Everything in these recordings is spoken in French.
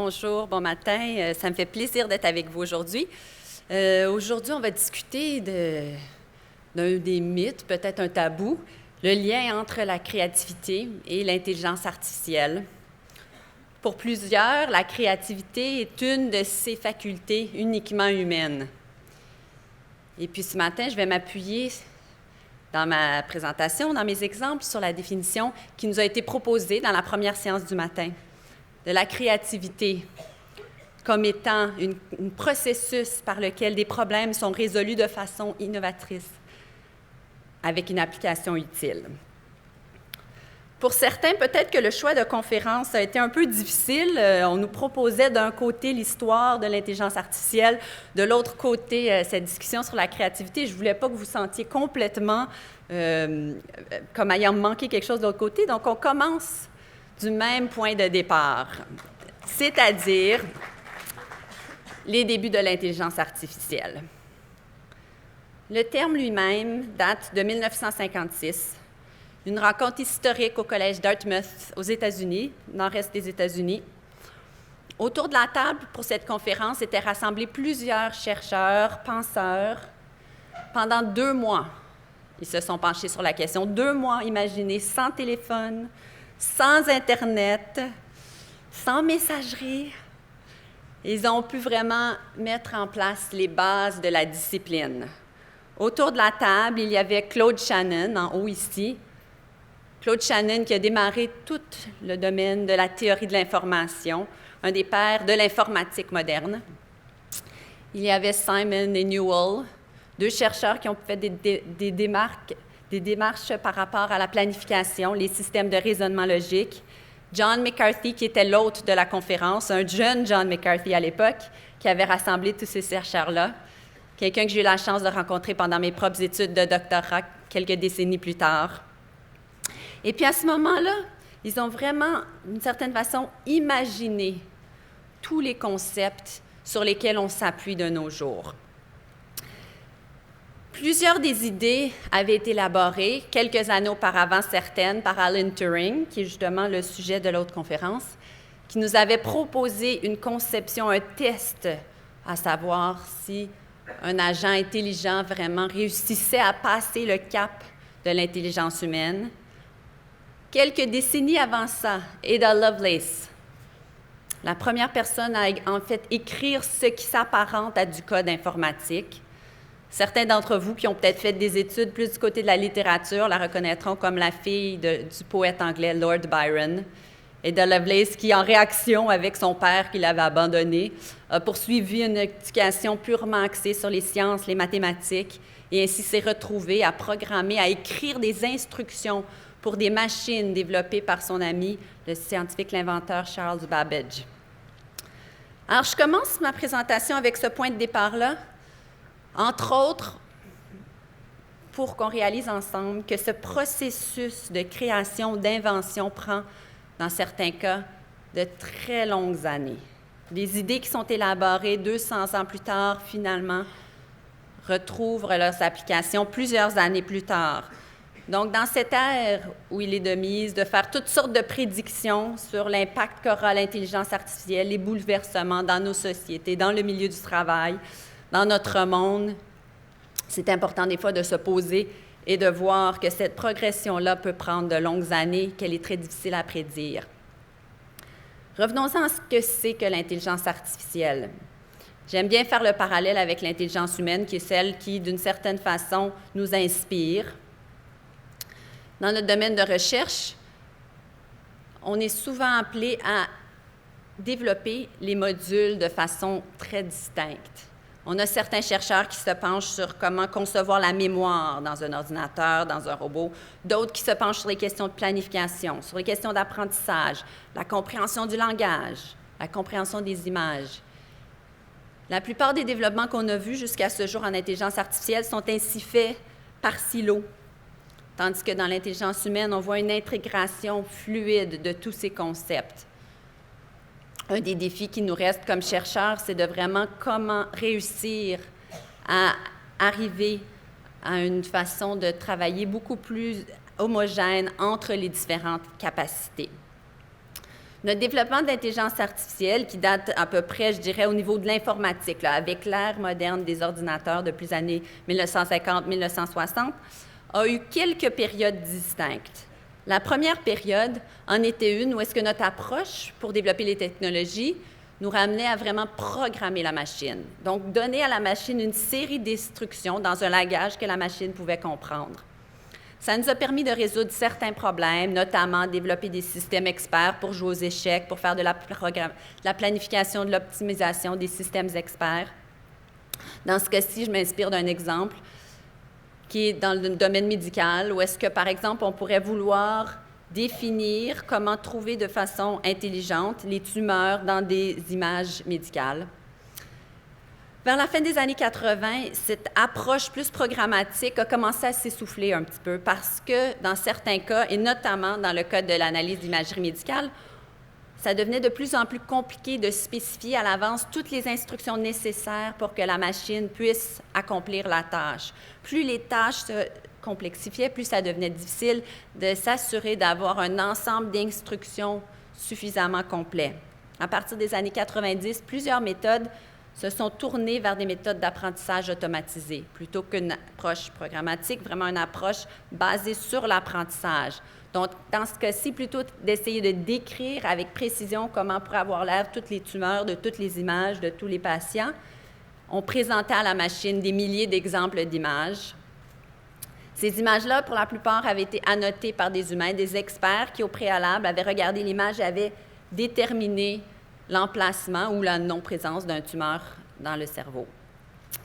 bonjour, bon matin. Ça me fait plaisir d'être avec vous aujourd'hui. Aujourd'hui, on va discuter d'un des mythes, peut-être un tabou, le lien entre la créativité et l'intelligence artificielle. Pour plusieurs, la créativité est une de ces facultés uniquement humaines. Et puis ce matin, je vais m'appuyer dans ma présentation, dans mes exemples, sur la définition qui nous a été proposée dans la première séance du matin, de la créativité comme étant un processus par lequel des problèmes sont résolus de façon innovatrice, avec une application utile. Pour certains, peut-être que le choix de conférence a été un peu difficile. On nous proposait d'un côté l'histoire de l'intelligence artificielle, de l'autre côté cette discussion sur la créativité. Je ne voulais pas que vous sentiez complètement comme ayant manqué quelque chose de l'autre côté. Donc, on commence du même point de départ, c'est-à-dire les débuts de l'intelligence artificielle. Le terme lui-même date de 1956. Une rencontre historique au collège Dartmouth aux États-Unis, nord-est des États-Unis. Autour de la table pour cette conférence étaient rassemblés plusieurs chercheurs, penseurs. Pendant 2 mois, ils se sont penchés sur la question. 2 mois, imaginez, sans téléphone, sans Internet, sans messagerie. Ils ont pu vraiment mettre en place les bases de la discipline. Autour de la table, il y avait Claude Shannon, en haut ici. Claude Shannon qui a démarré tout le domaine de la théorie de l'information, un des pères de l'informatique moderne. Il y avait Simon et Newell, 2 chercheurs qui ont fait des démarches par rapport à la planification, les systèmes de raisonnement logique. John McCarthy, qui était l'hôte de la conférence, un jeune John McCarthy à l'époque, qui avait rassemblé tous ces chercheurs-là, quelqu'un que j'ai eu la chance de rencontrer pendant mes propres études de doctorat quelques décennies plus tard. Et puis à ce moment-là, ils ont vraiment, d'une certaine façon, imaginé tous les concepts sur lesquels on s'appuie de nos jours. Plusieurs des idées avaient été élaborées quelques années auparavant, certaines par Alan Turing, qui est justement le sujet de l'autre conférence, qui nous avait proposé une conception, un test, à savoir si un agent intelligent vraiment réussissait à passer le cap de l'intelligence humaine. Quelques décennies avant ça, Ada Lovelace, la première personne à en fait écrire ce qui s'apparente à du code informatique. Certains d'entre vous qui ont peut-être fait des études plus du côté de la littérature la reconnaîtront comme la fille du poète anglais Lord Byron. Ada Lovelace, qui, en réaction avec son père qui l'avait abandonné, a poursuivi une éducation purement axée sur les sciences, les mathématiques, et ainsi s'est retrouvée à programmer, à écrire des instructions pour des machines développées par son ami, le scientifique, l'inventeur Charles Babbage. Alors, je commence ma présentation avec ce point de départ-là, entre autres, pour qu'on réalise ensemble que ce processus de création, d'invention prend, dans certains cas, de très longues années. Des idées qui sont élaborées 200 ans plus tard, finalement, retrouvent leurs applications plusieurs années plus tard. Donc, dans cette ère où il est de mise de faire toutes sortes de prédictions sur l'impact qu'aura l'intelligence artificielle, les bouleversements dans nos sociétés, dans le milieu du travail, dans notre monde, c'est important des fois de se poser et de voir que cette progression-là peut prendre de longues années, qu'elle est très difficile à prédire. Revenons-en à ce que c'est que l'intelligence artificielle. J'aime bien faire le parallèle avec l'intelligence humaine, qui est celle qui, d'une certaine façon, nous inspire. Dans notre domaine de recherche, on est souvent appelé à développer les modules de façon très distincte. On a certains chercheurs qui se penchent sur comment concevoir la mémoire dans un ordinateur, dans un robot, d'autres qui se penchent sur les questions de planification, sur les questions d'apprentissage, la compréhension du langage, la compréhension des images. La plupart des développements qu'on a vus jusqu'à ce jour en intelligence artificielle sont ainsi faits par silos. Tandis que dans l'intelligence humaine, on voit une intégration fluide de tous ces concepts. Un des défis qui nous reste comme chercheurs, c'est de vraiment comment réussir à arriver à une façon de travailler beaucoup plus homogène entre les différentes capacités. Notre développement de l'intelligence artificielle, qui date à peu près, je dirais, au niveau de l'informatique, avec l'ère moderne des ordinateurs depuis les années 1950-1960, a eu quelques périodes distinctes. La première période en était une où est-ce que notre approche pour développer les technologies nous ramenait à vraiment programmer la machine. Donc, donner à la machine une série d'instructions dans un langage que la machine pouvait comprendre. Ça nous a permis de résoudre certains problèmes, notamment développer des systèmes experts pour jouer aux échecs, pour faire de la planification, de l'optimisation des systèmes experts. Dans ce cas-ci, je m'inspire d'un exemple qui est dans le domaine médical, où est-ce que, par exemple, on pourrait vouloir définir comment trouver de façon intelligente les tumeurs dans des images médicales. Vers la fin des années 80, cette approche plus programmatique a commencé à s'essouffler un petit peu parce que, dans certains cas, et notamment dans le cas de l'analyse d'imagerie médicale, ça devenait de plus en plus compliqué de spécifier à l'avance toutes les instructions nécessaires pour que la machine puisse accomplir la tâche. Plus les tâches se complexifiaient, plus ça devenait difficile de s'assurer d'avoir un ensemble d'instructions suffisamment complet. À partir des années 90, plusieurs méthodes se sont tournées vers des méthodes d'apprentissage automatisé, plutôt qu'une approche programmatique, vraiment une approche basée sur l'apprentissage. Donc, dans ce cas-ci, plutôt d'essayer de décrire avec précision comment pourraient avoir l'air toutes les tumeurs de toutes les images de tous les patients, on présentait à la machine des milliers d'exemples d'images. Ces images-là, pour la plupart, avaient été annotées par des humains, des experts qui, au préalable, avaient regardé l'image et avaient déterminé l'emplacement ou la non-présence d'un tumeur dans le cerveau.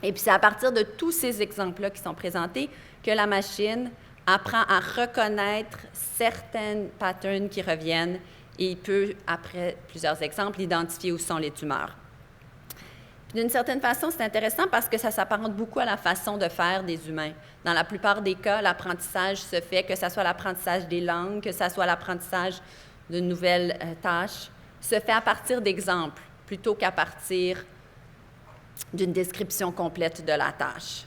Et puis, c'est à partir de tous ces exemples-là qui sont présentés que la machine apprend à reconnaître certains patterns qui reviennent et il peut, après plusieurs exemples, identifier où sont les tumeurs. D'une certaine façon, c'est intéressant parce que ça s'apparente beaucoup à la façon de faire des humains. Dans la plupart des cas, l'apprentissage se fait, que ce soit l'apprentissage des langues, que ce soit l'apprentissage de nouvelles tâches, se fait à partir d'exemples plutôt qu'à partir d'une description complète de la tâche.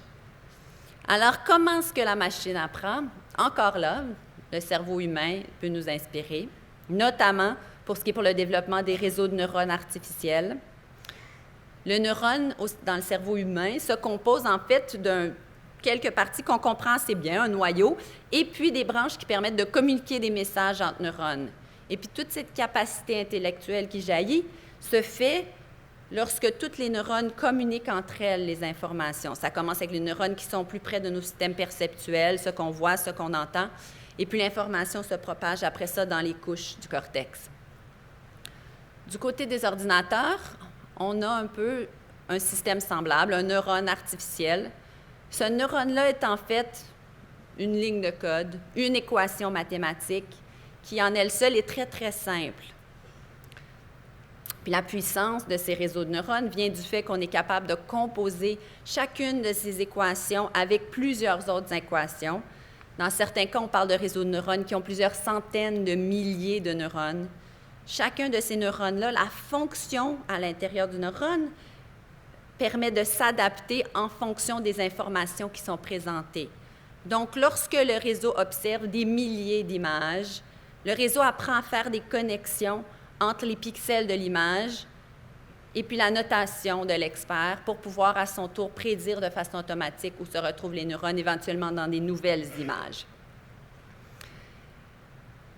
Alors, comment est-ce que la machine apprend? Encore là, le cerveau humain peut nous inspirer, notamment pour ce qui est pour le développement des réseaux de neurones artificiels. Le neurone dans le cerveau humain se compose en fait de quelques parties qu'on comprend assez bien, un noyau, et puis des branches qui permettent de communiquer des messages entre neurones. Et puis toute cette capacité intellectuelle qui jaillit se fait lorsque toutes les neurones communiquent entre elles les informations. Ça commence avec les neurones qui sont plus près de nos systèmes perceptuels, ce qu'on voit, ce qu'on entend, et puis l'information se propage après ça dans les couches du cortex. Du côté des ordinateurs, on a un peu un système semblable, un neurone artificiel. Ce neurone-là est en fait une ligne de code, une équation mathématique qui en elle seule est très, très simple. Puis la puissance de ces réseaux de neurones vient du fait qu'on est capable de composer chacune de ces équations avec plusieurs autres équations. Dans certains cas, on parle de réseaux de neurones qui ont plusieurs centaines de milliers de neurones. Chacun de ces neurones-là, la fonction à l'intérieur du neurone permet de s'adapter en fonction des informations qui sont présentées. Donc, lorsque le réseau observe des milliers d'images, le réseau apprend à faire des connexions entre les pixels de l'image et puis la notation de l'expert pour pouvoir à son tour prédire de façon automatique où se retrouvent les neurones éventuellement dans des nouvelles images.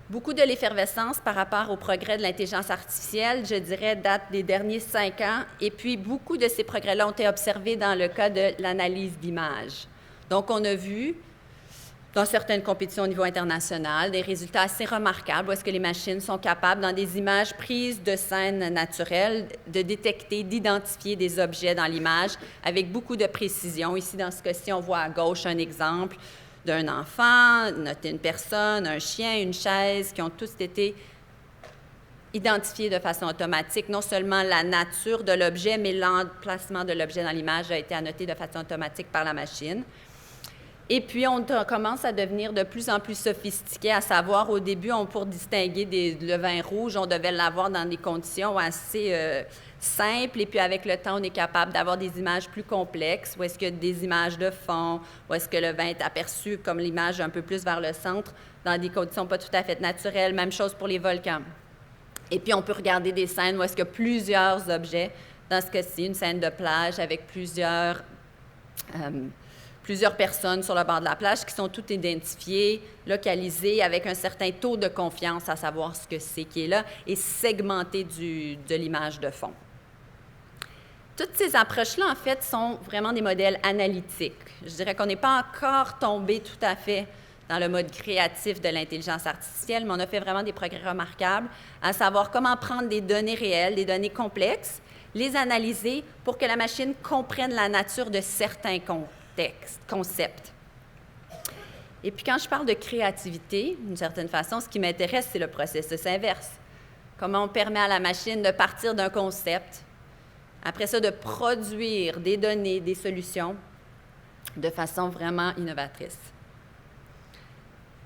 Beaucoup de l'effervescence par rapport au progrès de l'intelligence artificielle, je dirais, date des derniers 5 ans, et puis beaucoup de ces progrès-là ont été observés dans le cas de l'analyse d'images. Donc, on a vu dans certaines compétitions au niveau international, des résultats assez remarquables où est-ce que les machines sont capables, dans des images prises de scènes naturelles, de détecter, d'identifier des objets dans l'image avec beaucoup de précision. Ici, dans ce cas-ci, on voit à gauche un exemple d'un enfant, une personne, un chien, une chaise, qui ont tous été identifiés de façon automatique. Non seulement la nature de l'objet, mais l'emplacement de l'objet dans l'image a été annoté de façon automatique par la machine. Et puis, on commence à devenir de plus en plus sophistiqué, à savoir, au début, pour distinguer le vin rouge, on devait l'avoir dans des conditions assez simples. Et puis, avec le temps, on est capable d'avoir des images plus complexes, où est-ce que des images de fond, où est-ce que le vin est aperçu comme l'image un peu plus vers le centre, dans des conditions pas tout à fait naturelles. Même chose pour les volcans. Et puis, on peut regarder des scènes où est-ce qu'il y a plusieurs objets. Dans ce cas-ci, une scène de plage avec plusieurs personnes sur le bord de la plage qui sont toutes identifiées, localisées, avec un certain taux de confiance à savoir ce que c'est qui est là et segmentées de l'image de fond. Toutes ces approches-là, en fait, sont vraiment des modèles analytiques. Je dirais qu'on n'est pas encore tombé tout à fait dans le mode créatif de l'intelligence artificielle, mais on a fait vraiment des progrès remarquables à savoir comment prendre des données réelles, des données complexes, les analyser pour que la machine comprenne la nature de certains concepts. Et puis, quand je parle de créativité, d'une certaine façon, ce qui m'intéresse, c'est le processus inverse. Comment on permet à la machine de partir d'un concept, après ça, de produire des données, des solutions de façon vraiment innovatrice.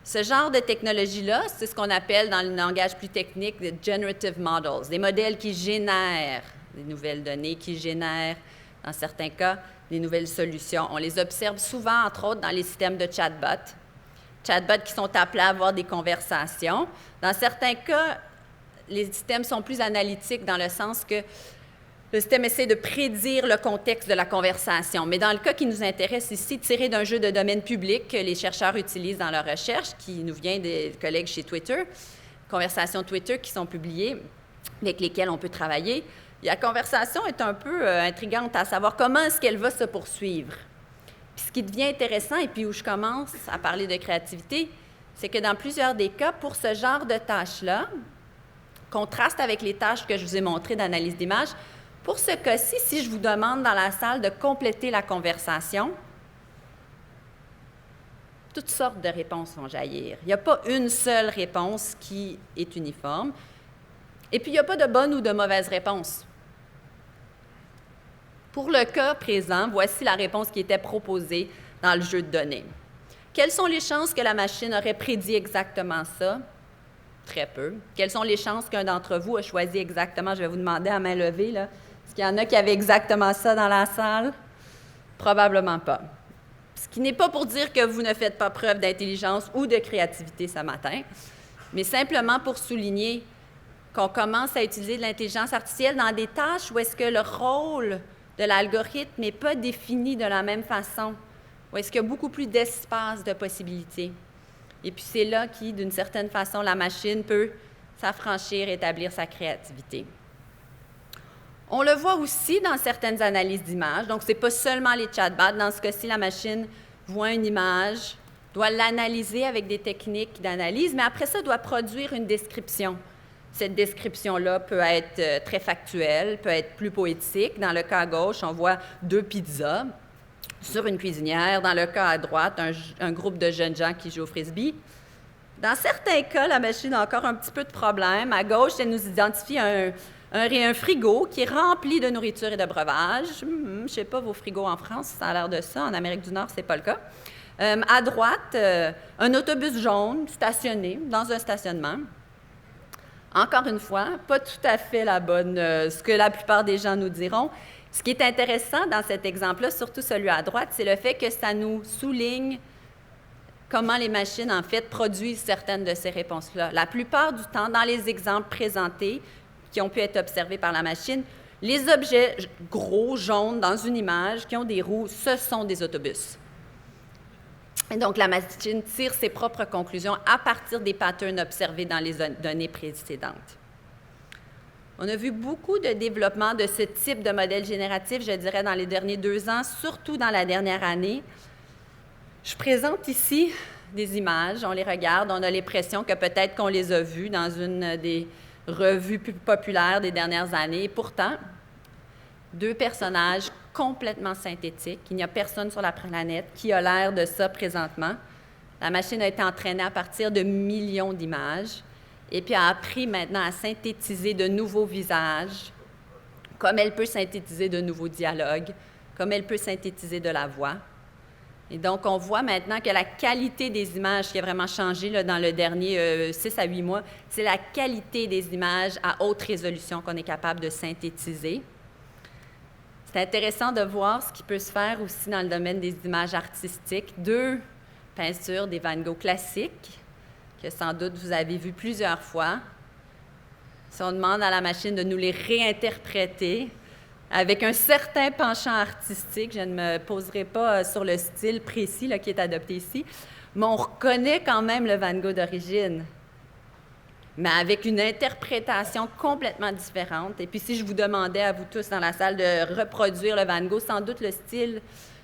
Ce genre de technologie-là, c'est ce qu'on appelle dans le langage plus technique des generative models, des modèles qui génèrent des nouvelles données, qui génèrent, dans certains cas, des nouvelles solutions. On les observe souvent, entre autres, dans les systèmes de chatbots qui sont appelés à avoir des conversations. Dans certains cas, les systèmes sont plus analytiques dans le sens que le système essaie de prédire le contexte de la conversation. Mais dans le cas qui nous intéresse ici, tiré d'un jeu de domaine public que les chercheurs utilisent dans leur recherche, qui nous vient des collègues chez Twitter, conversations Twitter qui sont publiées, avec lesquelles on peut travailler, la conversation est un peu intrigante à savoir comment est-ce qu'elle va se poursuivre. Puis ce qui devient intéressant, et puis où je commence à parler de créativité, c'est que dans plusieurs des cas, pour ce genre de tâches-là, contraste avec les tâches que je vous ai montrées d'analyse d'image, pour ce cas-ci, si je vous demande dans la salle de compléter la conversation, toutes sortes de réponses vont jaillir. Il n'y a pas une seule réponse qui est uniforme. Et puis, il n'y a pas de bonne ou de mauvaise réponse. Pour le cas présent, voici la réponse qui était proposée dans le jeu de données. Quelles sont les chances que la machine aurait prédit exactement ça? Très peu. Quelles sont les chances qu'un d'entre vous a choisi exactement? Je vais vous demander à main levée, là. Est-ce qu'il y en a qui avaient exactement ça dans la salle? Probablement pas. Ce qui n'est pas pour dire que vous ne faites pas preuve d'intelligence ou de créativité ce matin, mais simplement pour souligner qu'on commence à utiliser de l'intelligence artificielle dans des tâches où est-ce que le rôle de l'algorithme n'est pas défini de la même façon, où est-ce qu'il y a beaucoup plus d'espace de possibilités. Et puis c'est là que, d'une certaine façon, la machine peut s'affranchir et établir sa créativité. On le voit aussi dans certaines analyses d'images. Donc, ce n'est pas seulement les chatbots. Dans ce cas-ci, la machine voit une image, doit l'analyser avec des techniques d'analyse, mais après ça, doit produire une description. Cette description-là peut être très factuelle, peut être plus poétique. Dans le cas à gauche, on voit 2 pizzas sur une cuisinière. Dans le cas à droite, un groupe de jeunes gens qui jouent au frisbee. Dans certains cas, la machine a encore un petit peu de problème. À gauche, elle nous identifie un frigo qui est rempli de nourriture et de breuvages. Je ne sais pas, vos frigos en France, ça a l'air de ça. En Amérique du Nord, ce n'est pas le cas. À droite, un autobus jaune stationné dans un stationnement. Encore une fois, pas tout à fait ce que la plupart des gens nous diront. Ce qui est intéressant dans cet exemple-là, surtout celui à droite, c'est le fait que ça nous souligne comment les machines, en fait, produisent certaines de ces réponses-là. La plupart du temps, dans les exemples présentés, qui ont pu être observés par la machine, les objets gros, jaunes, dans une image, qui ont des roues, ce sont des autobus. Et donc, la machine tire ses propres conclusions à partir des patterns observés dans les données précédentes. On a vu beaucoup de développement de ce type de modèle génératif, je dirais, dans les derniers 2 ans, surtout dans la dernière année. Je présente ici des images, on les regarde, on a l'impression que peut-être qu'on les a vues dans une des revues plus populaires des dernières années. Et pourtant, 2 personnages complètement synthétiques. Il n'y a personne sur la planète qui a l'air de ça présentement. La machine a été entraînée à partir de millions d'images et puis a appris maintenant à synthétiser de nouveaux visages, comme elle peut synthétiser de nouveaux dialogues, comme elle peut synthétiser de la voix. Et donc, on voit maintenant que la qualité des images qui a vraiment changé là, dans le dernier 6 à 8 mois, c'est la qualité des images à haute résolution qu'on est capable de synthétiser. C'est intéressant de voir ce qui peut se faire aussi dans le domaine des images artistiques. 2 peintures des Van Gogh classiques, que sans doute vous avez vues plusieurs fois. Si on demande à la machine de nous les réinterpréter avec un certain penchant artistique, je ne me poserai pas sur le style précis là, qui est adopté ici, mais on reconnaît quand même le Van Gogh d'origine, mais avec une interprétation complètement différente. Et puis si je vous demandais à vous tous dans la salle de reproduire le Van Gogh, sans doute le style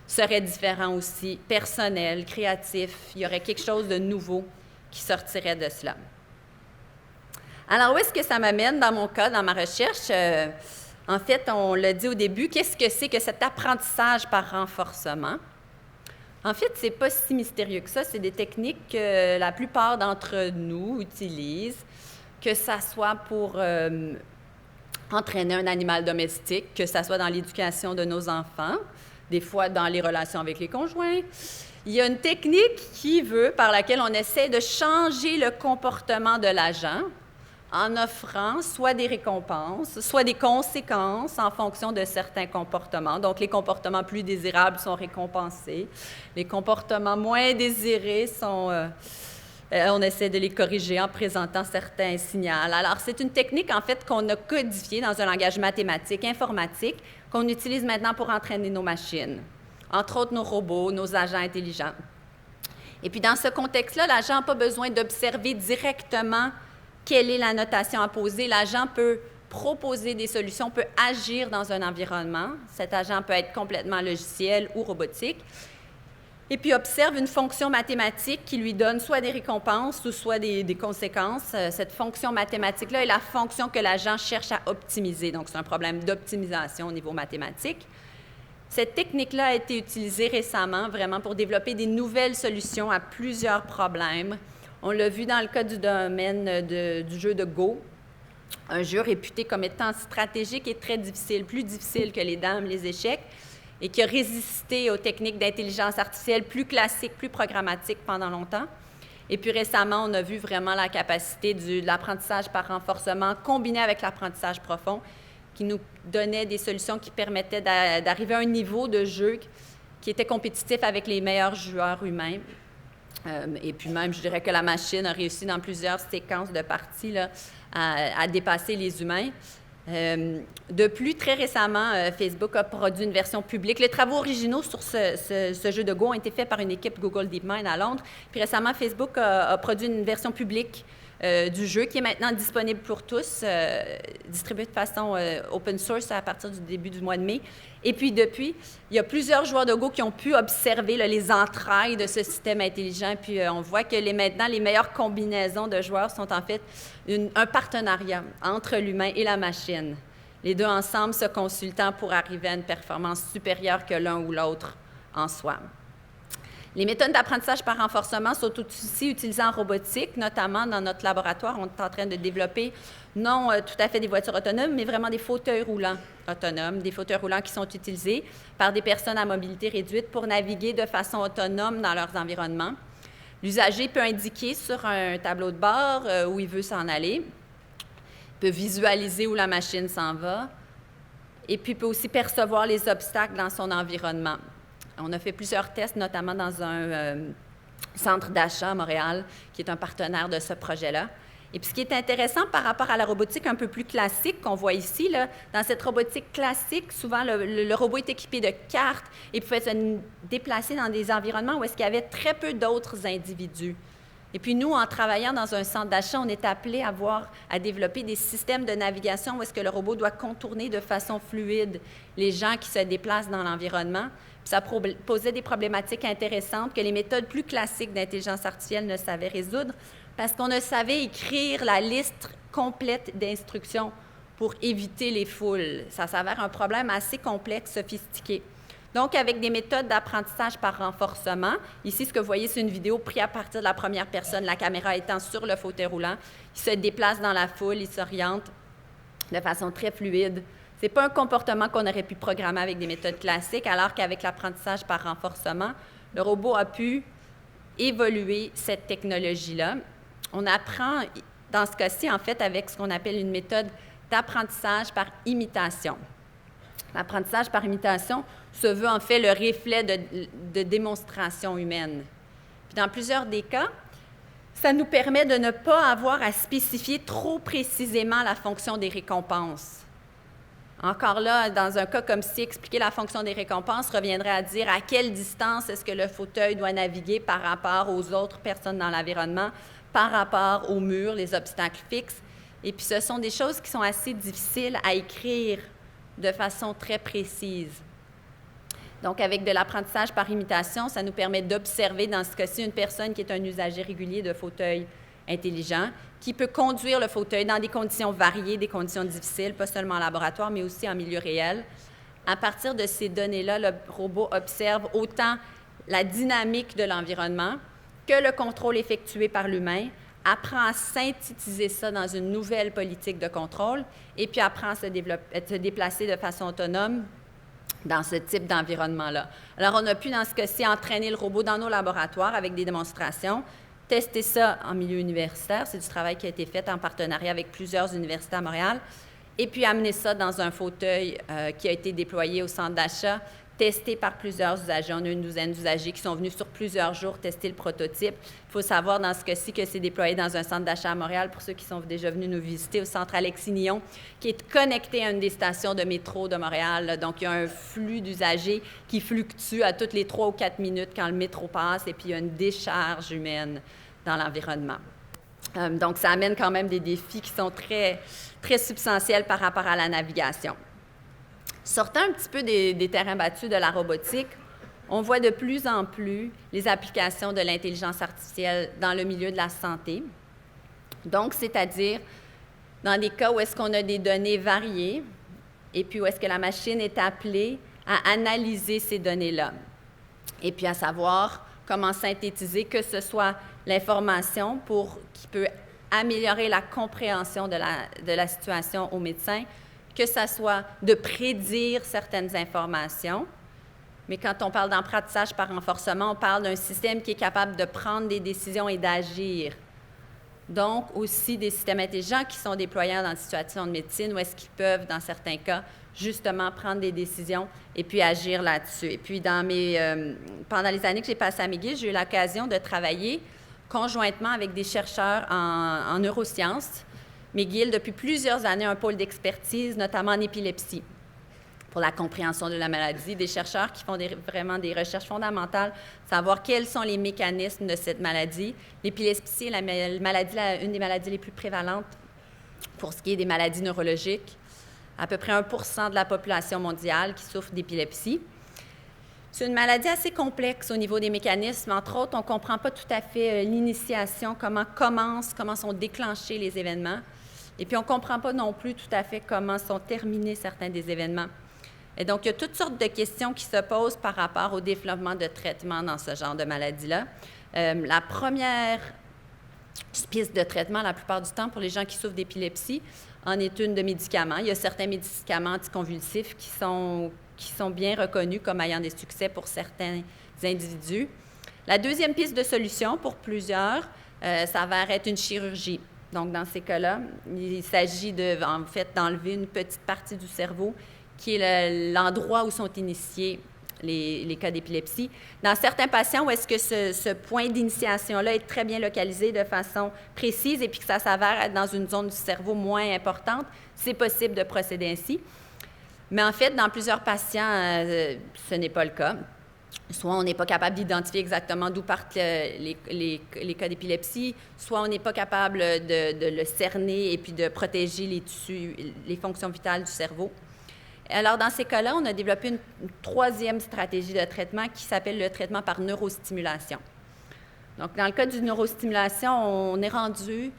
serait différent aussi, personnel, créatif. Il y aurait quelque chose de nouveau qui sortirait de cela. Alors, où est-ce que ça m'amène dans mon cas, dans ma recherche? En fait, on l'a dit au début, qu'est-ce que c'est que cet apprentissage par renforcement? En fait, ce n'est pas si mystérieux que ça. C'est des techniques que la plupart d'entre nous utilisent, que ça soit pour entraîner un animal domestique, que ça soit dans l'éducation de nos enfants, des fois dans les relations avec les conjoints. Il y a une technique par laquelle on essaie de changer le comportement de l'agent en offrant soit des récompenses, soit des conséquences en fonction de certains comportements. Donc, les comportements plus désirables sont récompensés. Les comportements moins désirés on essaie de les corriger en présentant certains signaux. Alors, c'est une technique, en fait, qu'on a codifiée dans un langage mathématique, informatique, qu'on utilise maintenant pour entraîner nos machines, entre autres nos robots, nos agents intelligents. Et puis, dans ce contexte-là, l'agent n'a pas besoin d'observer directement quelle est la notation à poser. L'agent peut proposer des solutions, peut agir dans un environnement. Cet agent peut être complètement logiciel ou robotique. Et puis observe une fonction mathématique qui lui donne soit des récompenses ou soit des conséquences. Cette fonction mathématique-là est la fonction que l'agent cherche à optimiser. Donc, c'est un problème d'optimisation au niveau mathématique. Cette technique-là a été utilisée récemment vraiment pour développer des nouvelles solutions à plusieurs problèmes. On l'a vu dans le cas du domaine du jeu de Go, un jeu réputé comme étant stratégique et très difficile, plus difficile que les dames, les échecs, et qui a résisté aux techniques d'intelligence artificielle plus classiques, plus programmatiques pendant longtemps. Et puis récemment, on a vu vraiment la capacité de l'apprentissage par renforcement combiné avec l'apprentissage profond qui nous donnait des solutions qui permettaient d'arriver à un niveau de jeu qui était compétitif avec les meilleurs joueurs humains. Et puis même, je dirais que la machine a réussi dans plusieurs séquences de parties là, à dépasser les humains. De plus, très récemment, Facebook a produit une version publique. Les travaux originaux sur ce jeu de Go ont été faits par une équipe Google DeepMind à Londres. Puis récemment, Facebook a produit une version publique du jeu qui est maintenant disponible pour tous, distribué de façon open source à partir du début du mois de mai. Et puis depuis, il y a plusieurs joueurs de Go qui ont pu observer là, les entrailles de ce système intelligent. Puis on voit que maintenant, les meilleures combinaisons de joueurs sont en fait un partenariat entre l'humain et la machine. Les deux ensemble se consultant pour arriver à une performance supérieure que l'un ou l'autre en soi. Les méthodes d'apprentissage par renforcement sont aussi utilisées en robotique, notamment dans notre laboratoire. On est en train de développer non tout à fait des voitures autonomes, mais vraiment des fauteuils roulants autonomes, des fauteuils roulants qui sont utilisés par des personnes à mobilité réduite pour naviguer de façon autonome dans leurs environnements. L'usager peut indiquer sur un tableau de bord où il veut s'en aller, peut visualiser où la machine s'en va, et puis peut aussi percevoir les obstacles dans son environnement. On a fait plusieurs tests, notamment dans un centre d'achat à Montréal, qui est un partenaire de ce projet-là. Et puis, ce qui est intéressant par rapport à la robotique un peu plus classique qu'on voit ici, là, dans cette robotique classique, souvent, le robot est équipé de cartes et pouvait se déplacer dans des environnements où est-ce qu'il y avait très peu d'autres individus. Et puis, nous, en travaillant dans un centre d'achat, on est appelés à développer des systèmes de navigation où est-ce que le robot doit contourner de façon fluide les gens qui se déplacent dans l'environnement. Puis ça posait des problématiques intéressantes que les méthodes plus classiques d'intelligence artificielle ne savaient résoudre parce qu'on ne savait écrire la liste complète d'instructions pour éviter les foules. Ça s'avère un problème assez complexe, sophistiqué. Donc, avec des méthodes d'apprentissage par renforcement, ici, ce que vous voyez, c'est une vidéo prise à partir de la première personne, la caméra étant sur le fauteuil roulant. Il se déplace dans la foule, il s'oriente de façon très fluide. Ce n'est pas un comportement qu'on aurait pu programmer avec des méthodes classiques, alors qu'avec l'apprentissage par renforcement, le robot a pu évoluer cette technologie-là. On apprend, dans ce cas-ci, en fait, avec ce qu'on appelle une méthode d'apprentissage par imitation. L'apprentissage par imitation se veut en fait le reflet de démonstration humaine. Puis dans plusieurs des cas, Ça nous permet de ne pas avoir à spécifier trop précisément la fonction des récompenses. Encore là, dans un cas comme ci, expliquer la fonction des récompenses reviendrait à dire à quelle distance est-ce que le fauteuil doit naviguer par rapport aux autres personnes dans l'environnement, par rapport aux murs, les obstacles fixes. Et puis, ce sont des choses qui sont assez difficiles à écrire de façon très précise. Donc, avec de l'apprentissage par imitation, ça nous permet d'observer, dans ce cas-ci, une personne qui est un usager régulier de fauteuil intelligent, qui peut conduire le fauteuil dans des conditions variées, des conditions difficiles, pas seulement en laboratoire, mais aussi en milieu réel. À partir de ces données-là, le robot observe autant la dynamique de l'environnement que le contrôle effectué par l'humain, apprend à synthétiser ça dans une nouvelle politique de contrôle et puis apprend à se déplacer de façon autonome dans ce type d'environnement-là. Alors, on a pu, dans ce cas-ci, entraîner le robot dans nos laboratoires avec des démonstrations, tester ça en milieu universitaire. C'est du travail qui a été fait en partenariat avec plusieurs universités à Montréal. Et puis amener ça dans un fauteuil qui a été déployé au centre d'achat, testé par plusieurs usagers. On a une douzaine d'usagers qui sont venus sur plusieurs jours tester le prototype. Il faut savoir dans ce cas-ci que c'est déployé dans un centre d'achat à Montréal, pour ceux qui sont déjà venus nous visiter, au centre Alexis-Nihon, qui est connecté à une des stations de métro de Montréal. Donc, il y a un flux d'usagers qui fluctue à toutes les 3 ou 4 minutes quand le métro passe, et puis il y a une décharge humaine dans l'environnement. Donc, ça amène quand même des défis qui sont très, très substantiels par rapport à la navigation. Sortant un petit peu des terrains battus de la robotique, on voit de plus en plus les applications de l'intelligence artificielle dans le milieu de la santé. Donc, c'est-à-dire dans des cas où est-ce qu'on a des données variées et puis où est-ce que la machine est appelée à analyser ces données-là et puis à savoir comment synthétiser, que ce soit l'information qui peut améliorer la compréhension de la situation au médecin, que ce soit de prédire certaines informations. Mais quand on parle d'apprentissage par renforcement, on parle d'un système qui est capable de prendre des décisions et d'agir. Donc, aussi des systèmes intelligents qui sont déployés dans des situations de médecine où est-ce qu'ils peuvent, dans certains cas, justement prendre des décisions et puis agir là-dessus. Et puis, pendant les années que j'ai passées à McGill, j'ai eu l'occasion de travailler conjointement avec des chercheurs en neurosciences. McGill, depuis plusieurs années, a un pôle d'expertise, notamment en épilepsie, pour la compréhension de la maladie. Des chercheurs qui font vraiment des recherches fondamentales, savoir quels sont les mécanismes de cette maladie. L'épilepsie est une des maladies les plus prévalentes pour ce qui est des maladies neurologiques. À peu près 1% de la population mondiale qui souffre d'épilepsie. C'est une maladie assez complexe au niveau des mécanismes. Entre autres, on ne comprend pas tout à fait l'initiation, comment sont déclenchés les événements. Et puis, on ne comprend pas non plus tout à fait comment sont terminés certains des événements. Et donc, il y a toutes sortes de questions qui se posent par rapport au développement de traitements dans ce genre de maladie-là. La première piste de traitement, la plupart du temps, pour les gens qui souffrent d'épilepsie, en est une de médicaments. Il y a certains médicaments anticonvulsifs qui sont bien reconnus comme ayant des succès pour certains individus. La deuxième piste de solution pour plusieurs s'avère être une chirurgie. Donc, dans ces cas-là, il s'agit d'enlever une petite partie du cerveau qui est l'endroit où sont initiés les cas d'épilepsie. Dans certains patients où est-ce que ce point d'initiation-là est très bien localisé de façon précise et puis que ça s'avère être dans une zone du cerveau moins importante, c'est possible de procéder ainsi. Mais en fait, dans plusieurs patients, ce n'est pas le cas. Soit on n'est pas capable d'identifier exactement d'où partent les cas d'épilepsie, soit on n'est pas capable de le cerner et puis de protéger les tissus, les fonctions vitales du cerveau. Alors, dans ces cas-là, on a développé une troisième stratégie de traitement qui s'appelle le traitement par neurostimulation. Donc, dans le cas d'une neurostimulation, on est rendu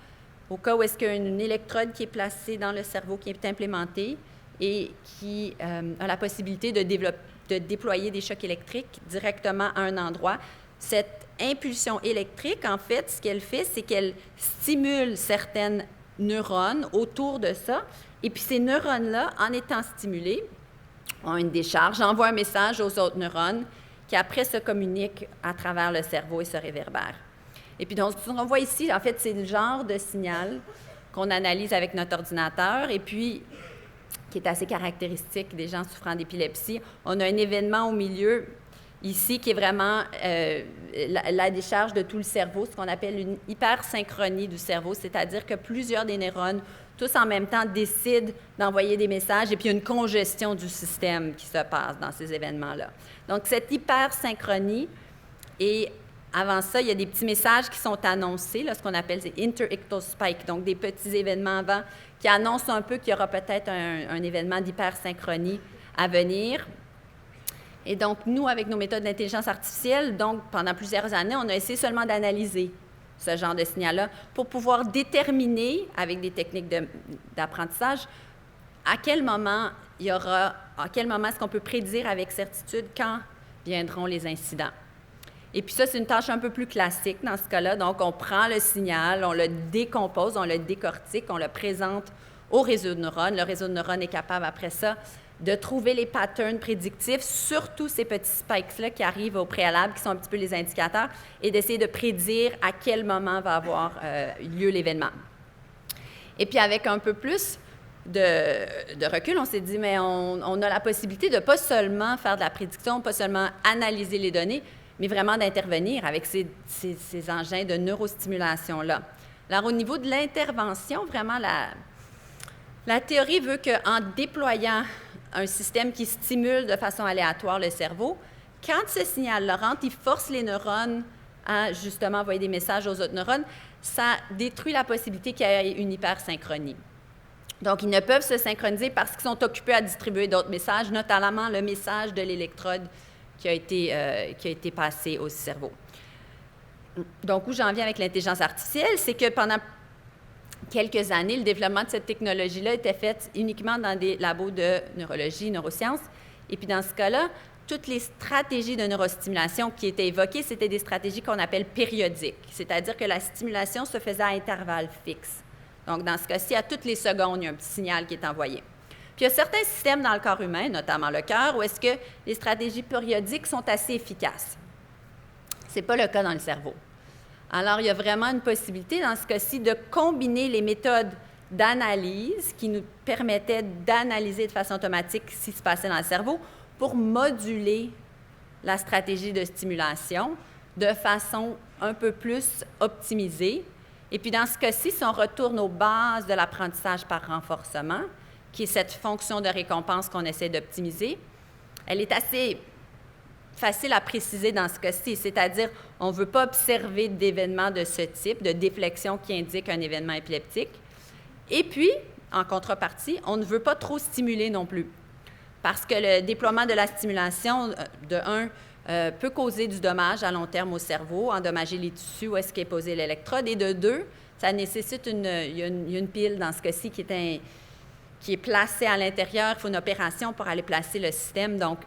au cas où est-ce qu'il y a une électrode qui est placée dans le cerveau, qui est implémentée et qui a la possibilité de déployer des chocs électriques directement à un endroit. Cette impulsion électrique, en fait, ce qu'elle fait, c'est qu'elle stimule certaines neurones autour de ça. Et puis ces neurones-là, en étant stimulés, ont une décharge, envoient un message aux autres neurones qui après se communiquent à travers le cerveau et se réverbèrent. Et puis donc, ce qu'on voit ici, en fait, c'est le genre de signal qu'on analyse avec notre ordinateur et puis qui est assez caractéristique des gens souffrant d'épilepsie. On a un événement au milieu ici, qui est vraiment la décharge de tout le cerveau, ce qu'on appelle une hypersynchronie du cerveau, c'est-à-dire que plusieurs des neurones, tous en même temps, décident d'envoyer des messages et puis il y a une congestion du système qui se passe dans ces événements-là. Donc, cette hypersynchronie, et avant ça, il y a des petits messages qui sont annoncés, là, ce qu'on appelle des interictal spikes, donc des petits événements avant qui annoncent un peu qu'il y aura peut-être un événement d'hypersynchronie à venir. Et donc, nous, avec nos méthodes d'intelligence artificielle, donc, pendant plusieurs années, on a essayé seulement d'analyser ce genre de signal-là pour pouvoir déterminer, avec des techniques d'apprentissage, à quel moment est-ce qu'on peut prédire avec certitude quand viendront les incidents. Et puis ça, c'est une tâche un peu plus classique dans ce cas-là. Donc, on prend le signal, on le décompose, on le décortique, on le présente au réseau de neurones. Le réseau de neurones est capable, après ça, de trouver les patterns prédictifs, surtout ces petits spikes-là qui arrivent au préalable, qui sont un petit peu les indicateurs, et d'essayer de prédire à quel moment va avoir lieu l'événement. Et puis, avec un peu plus de recul, on s'est dit, mais on a la possibilité de ne pas seulement faire de la prédiction, pas seulement analyser les données, mais vraiment d'intervenir avec ces engins de neurostimulation-là. Alors, au niveau de l'intervention, vraiment, la théorie veut qu'en déployant un système qui stimule de façon aléatoire le cerveau, quand ce signal-là rentre, il force les neurones à justement envoyer des messages aux autres neurones, ça détruit la possibilité qu'il y ait une hypersynchronie. Donc, ils ne peuvent se synchroniser parce qu'ils sont occupés à distribuer d'autres messages, notamment le message de l'électrode qui a été passé au cerveau. Donc, où j'en viens avec l'intelligence artificielle, c'est que pendant quelques années, le développement de cette technologie-là était fait uniquement dans des labos de neurologie, neurosciences. Et puis, dans ce cas-là, toutes les stratégies de neurostimulation qui étaient évoquées, c'était des stratégies qu'on appelle périodiques, c'est-à-dire que la stimulation se faisait à intervalles fixes. Donc, dans ce cas-ci, à toutes les secondes, il y a un petit signal qui est envoyé. Puis, il y a certains systèmes dans le corps humain, notamment le cœur, où est-ce que les stratégies périodiques sont assez efficaces. Ce n'est pas le cas dans le cerveau. Alors, il y a vraiment une possibilité, dans ce cas-ci, de combiner les méthodes d'analyse qui nous permettaient d'analyser de façon automatique ce qui se passait dans le cerveau pour moduler la stratégie de stimulation de façon un peu plus optimisée. Et puis, dans ce cas-ci, si on retourne aux bases de l'apprentissage par renforcement, qui est cette fonction de récompense qu'on essaie d'optimiser, elle est assez facile à préciser dans ce cas-ci, c'est-à-dire on ne veut pas observer d'événements de ce type, de déflexion qui indique un événement épileptique. Et puis, en contrepartie, on ne veut pas trop stimuler non plus, parce que le déploiement de la stimulation, peut causer du dommage à long terme au cerveau, endommager les tissus où est-ce qu'est posée l'électrode, et de deux, ça nécessite il y a une pile dans ce cas-ci qui est placée à l'intérieur. Il faut une opération pour aller placer le système, donc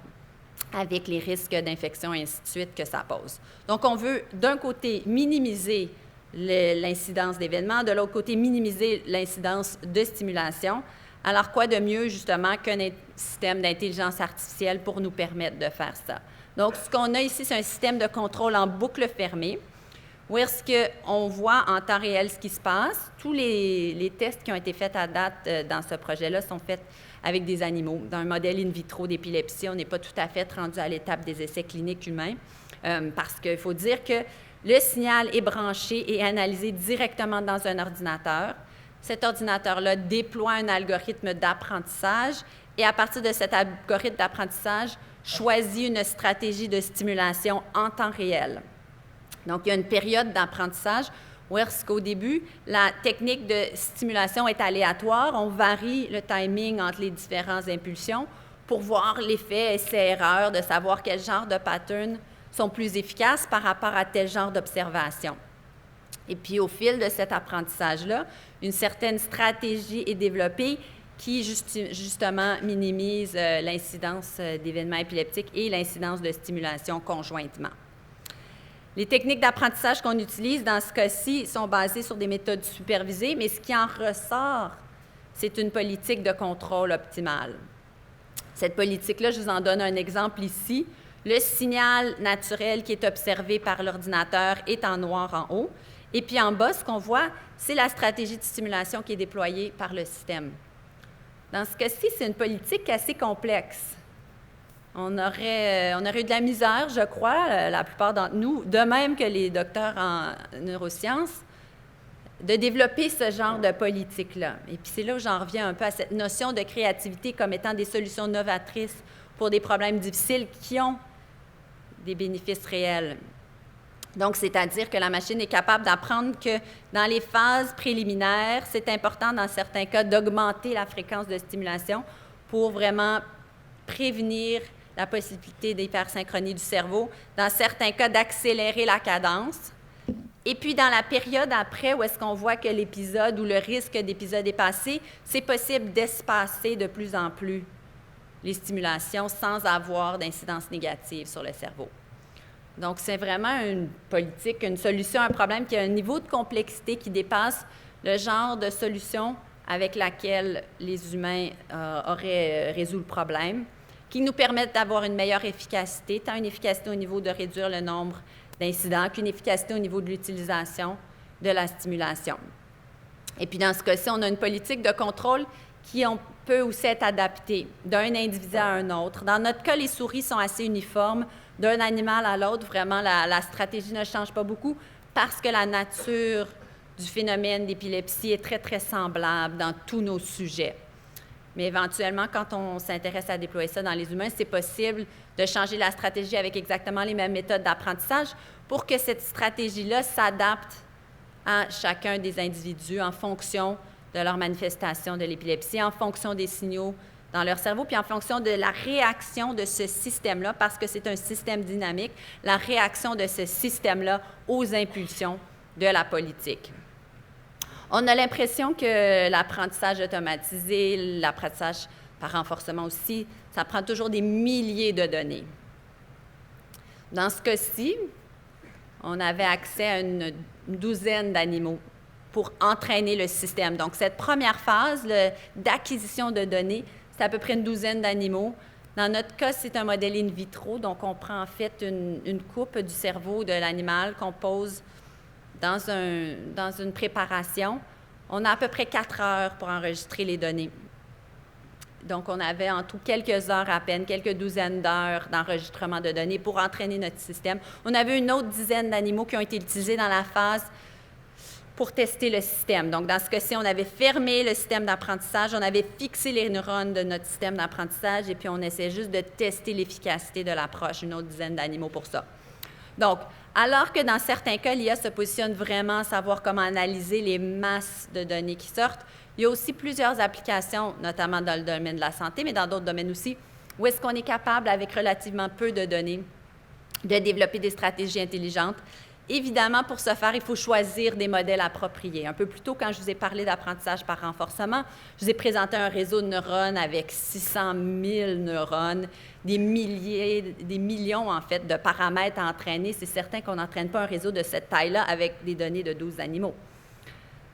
avec les risques d'infection et ainsi de suite que ça pose. Donc, on veut, d'un côté, minimiser l'incidence d'événements, de l'autre côté, minimiser l'incidence de stimulation. Alors, quoi de mieux, justement, qu'un système d'intelligence artificielle pour nous permettre de faire ça? Donc, ce qu'on a ici, c'est un système de contrôle en boucle fermée, où est-ce qu'on voit en temps réel ce qui se passe. Tous les tests qui ont été faits à date dans ce projet-là sont faits avec des animaux. Dans un modèle in vitro d'épilepsie, on n'est pas tout à fait rendu à l'étape des essais cliniques humains, parce qu'il faut dire que le signal est branché et analysé directement dans un ordinateur. Cet ordinateur-là déploie un algorithme d'apprentissage et à partir de cet algorithme d'apprentissage, choisit une stratégie de stimulation en temps réel. Donc, il y a une période d'apprentissage où est-ce qu'au début, la technique de stimulation est aléatoire. On varie le timing entre les différentes impulsions pour voir l'effet essai-erreur, de savoir quel genre de patterns sont plus efficaces par rapport à tel genre d'observation. Et puis, au fil de cet apprentissage-là, une certaine stratégie est développée qui, justement, minimise l'incidence d'événements épileptiques et l'incidence de stimulation conjointement. Les techniques d'apprentissage qu'on utilise dans ce cas-ci sont basées sur des méthodes supervisées, mais ce qui en ressort, c'est une politique de contrôle optimale. Cette politique-là, je vous en donne un exemple ici. Le signal naturel qui est observé par l'ordinateur est en noir en haut. Et puis en bas, ce qu'on voit, c'est la stratégie de stimulation qui est déployée par le système. Dans ce cas-ci, c'est une politique assez complexe. on aurait eu de la misère, je crois, la plupart d'entre nous, de même que les docteurs en neurosciences, de développer ce genre de politique-là. Et puis c'est là où j'en reviens un peu à cette notion de créativité comme étant des solutions novatrices pour des problèmes difficiles qui ont des bénéfices réels. Donc, c'est-à-dire que la machine est capable d'apprendre que dans les phases préliminaires, c'est important dans certains cas d'augmenter la fréquence de stimulation pour vraiment prévenir la possibilité d'hypersynchronie du cerveau, dans certains cas d'accélérer la cadence. Et puis, dans la période après, où est-ce qu'on voit que l'épisode ou le risque d'épisode est passé, c'est possible d'espacer de plus en plus les stimulations sans avoir d'incidence négative sur le cerveau. Donc, c'est vraiment une politique, une solution à un problème qui a un niveau de complexité qui dépasse le genre de solution avec laquelle les humains auraient résolu le problème, qui nous permettent d'avoir une meilleure efficacité, tant une efficacité au niveau de réduire le nombre d'incidents qu'une efficacité au niveau de l'utilisation de la stimulation. Et puis, dans ce cas-ci, on a une politique de contrôle qui peut aussi être adaptée d'un individu à un autre. Dans notre cas, les souris sont assez uniformes. D'un animal à l'autre, vraiment, la stratégie ne change pas beaucoup parce que la nature du phénomène d'épilepsie est très, très semblable dans tous nos sujets. Mais éventuellement, quand on s'intéresse à déployer ça dans les humains, c'est possible de changer la stratégie avec exactement les mêmes méthodes d'apprentissage pour que cette stratégie-là s'adapte à chacun des individus en fonction de leur manifestation de l'épilepsie, en fonction des signaux dans leur cerveau, puis en fonction de la réaction de ce système-là, parce que c'est un système dynamique, la réaction de ce système-là aux impulsions de la politique. On a l'impression que l'apprentissage automatisé, l'apprentissage par renforcement aussi, ça prend toujours des milliers de données. Dans ce cas-ci, on avait accès à une douzaine d'animaux pour entraîner le système. Donc, cette première phase d'acquisition de données, c'est à peu près une douzaine d'animaux. Dans notre cas, c'est un modèle in vitro, donc on prend en fait une coupe du cerveau de l'animal qu'on pose dans une préparation. On a à peu près 4 heures pour enregistrer les données. Donc, on avait en tout quelques heures à peine, quelques douzaines d'heures d'enregistrement de données pour entraîner notre système. On avait une autre dizaine d'animaux qui ont été utilisés dans la phase pour tester le système. Donc, dans ce cas-ci, on avait fermé le système d'apprentissage, on avait fixé les neurones de notre système d'apprentissage et puis on essayait juste de tester l'efficacité de l'approche, une autre dizaine d'animaux pour ça. Donc, alors que dans certains cas, l'IA se positionne vraiment à savoir comment analyser les masses de données qui sortent, il y a aussi plusieurs applications, notamment dans le domaine de la santé, mais dans d'autres domaines aussi, où est-ce qu'on est capable, avec relativement peu de données, de développer des stratégies intelligentes. Évidemment, pour ce faire, il faut choisir des modèles appropriés. Un peu plus tôt, quand je vous ai parlé d'apprentissage par renforcement, je vous ai présenté un réseau de neurones avec 600 000 neurones, des millions, en fait, de paramètres à entraîner. C'est certain qu'on n'entraîne pas un réseau de cette taille-là avec des données de 12 animaux.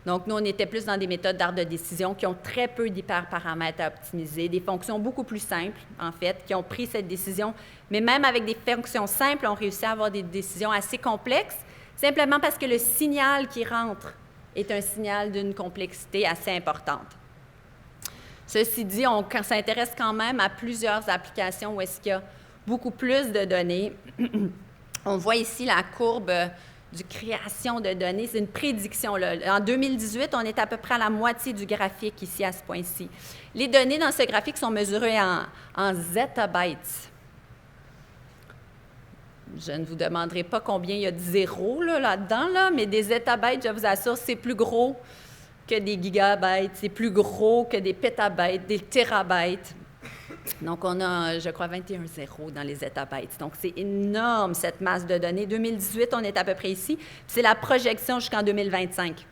Donc, nous, on était plus dans des méthodes d'art de décision qui ont très peu d'hyperparamètres à optimiser, des fonctions beaucoup plus simples, en fait, qui ont pris cette décision. Mais même avec des fonctions simples, on réussit à avoir des décisions assez complexes, simplement parce que le signal qui rentre est un signal d'une complexité assez importante. Ceci dit, on s'intéresse quand même à plusieurs applications où est-ce qu'il y a beaucoup plus de données. On voit ici la courbe de création de données, c'est une prédiction. Là. En 2018, on est à peu près à la moitié du graphique ici, à ce point-ci. Les données dans ce graphique sont mesurées en zettabytes. Je ne vous demanderai pas combien il y a de zéros là-dedans, mais des zettabytes, je vous assure, c'est plus gros que des gigabytes, c'est plus gros que des pétabytes, des térabytes. Donc, on a, je crois, 21 zéros dans les zettabytes. Donc, c'est énorme, cette masse de données. 2018, on est à peu près ici. C'est la projection jusqu'en 2025.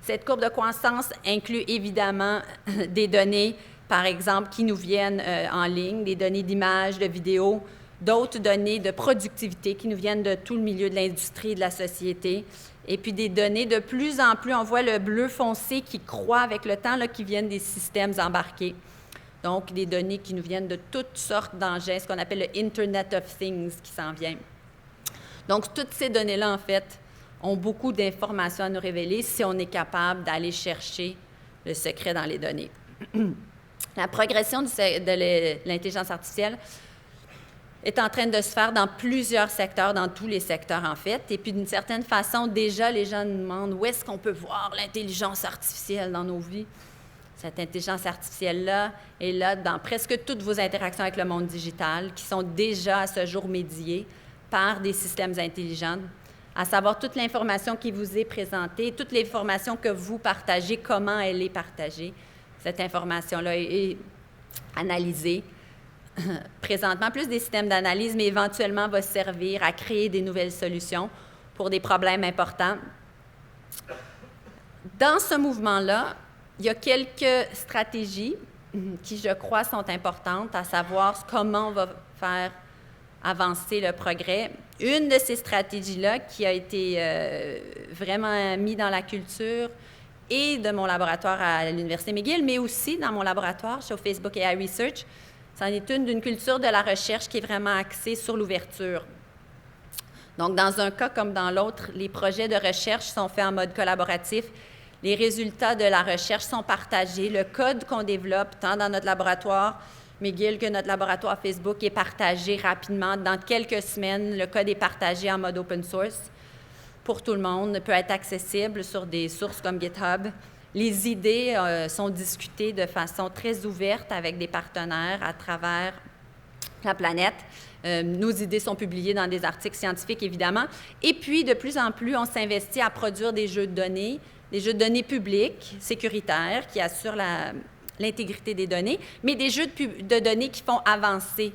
Cette courbe de croissance inclut évidemment des données, par exemple, qui nous viennent en ligne, des données d'images, de vidéos, d'autres données de productivité qui nous viennent de tout le milieu de l'industrie et de la société. Et puis des données de plus en plus, on voit le bleu foncé qui croît avec le temps, là, qui viennent des systèmes embarqués. Donc, des données qui nous viennent de toutes sortes d'engins, ce qu'on appelle le Internet of Things qui s'en vient. Donc, toutes ces données-là, en fait, ont beaucoup d'informations à nous révéler si on est capable d'aller chercher le secret dans les données. La progression de l'intelligence artificielle est en train de se faire dans plusieurs secteurs, dans tous les secteurs en fait. Et puis d'une certaine façon, déjà, les gens nous demandent où est-ce qu'on peut voir l'intelligence artificielle dans nos vies. Cette intelligence artificielle-là est là dans presque toutes vos interactions avec le monde digital, qui sont déjà à ce jour médiées par des systèmes intelligents, à savoir toute l'information qui vous est présentée, toute l'information que vous partagez, comment elle est partagée. Cette information-là est analysée. Présentement, plus des systèmes d'analyse, mais éventuellement va servir à créer des nouvelles solutions pour des problèmes importants. Dans ce mouvement-là, il y a quelques stratégies qui, je crois, sont importantes, à savoir comment on va faire avancer le progrès. Une de ces stratégies-là qui a été vraiment mise dans la culture et de mon laboratoire à l'Université McGill, mais aussi dans mon laboratoire chez Facebook AI Research, c'en est une d'une culture de la recherche qui est vraiment axée sur l'ouverture. Donc, dans un cas comme dans l'autre, les projets de recherche sont faits en mode collaboratif. Les résultats de la recherche sont partagés. Le code qu'on développe, tant dans notre laboratoire McGill que notre laboratoire Facebook, est partagé rapidement. Dans quelques semaines, le code est partagé en mode open source pour tout le monde, peut être accessible sur des sources comme GitHub. Les idées sont discutées de façon très ouverte avec des partenaires à travers la planète. Nos idées sont publiées dans des articles scientifiques, évidemment. Et puis, de plus en plus, on s'investit à produire des jeux de données publics, sécuritaires, qui assurent l'intégrité des données, mais des jeux de données qui font avancer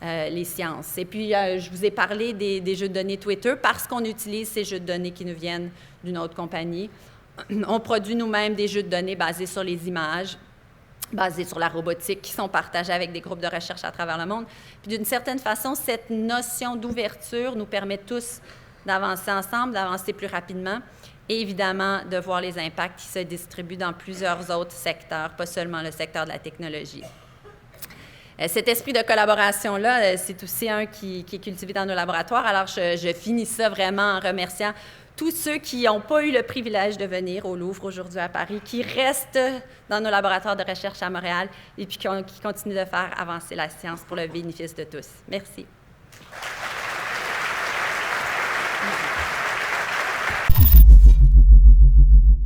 les sciences. Et puis, je vous ai parlé des jeux de données Twitter parce qu'on utilise ces jeux de données qui nous viennent d'une autre compagnie. On produit nous-mêmes des jeux de données basés sur les images, basés sur la robotique, qui sont partagés avec des groupes de recherche à travers le monde. Puis d'une certaine façon, cette notion d'ouverture nous permet tous d'avancer ensemble, d'avancer plus rapidement et évidemment de voir les impacts qui se distribuent dans plusieurs autres secteurs, pas seulement le secteur de la technologie. Cet esprit de collaboration-là, c'est aussi un qui est cultivé dans nos laboratoires. Alors, je finis ça vraiment en remerciant tous ceux qui n'ont pas eu le privilège de venir au Louvre aujourd'hui à Paris, qui restent dans nos laboratoires de recherche à Montréal et puis qui continuent de faire avancer la science pour le bénéfice de tous. Merci.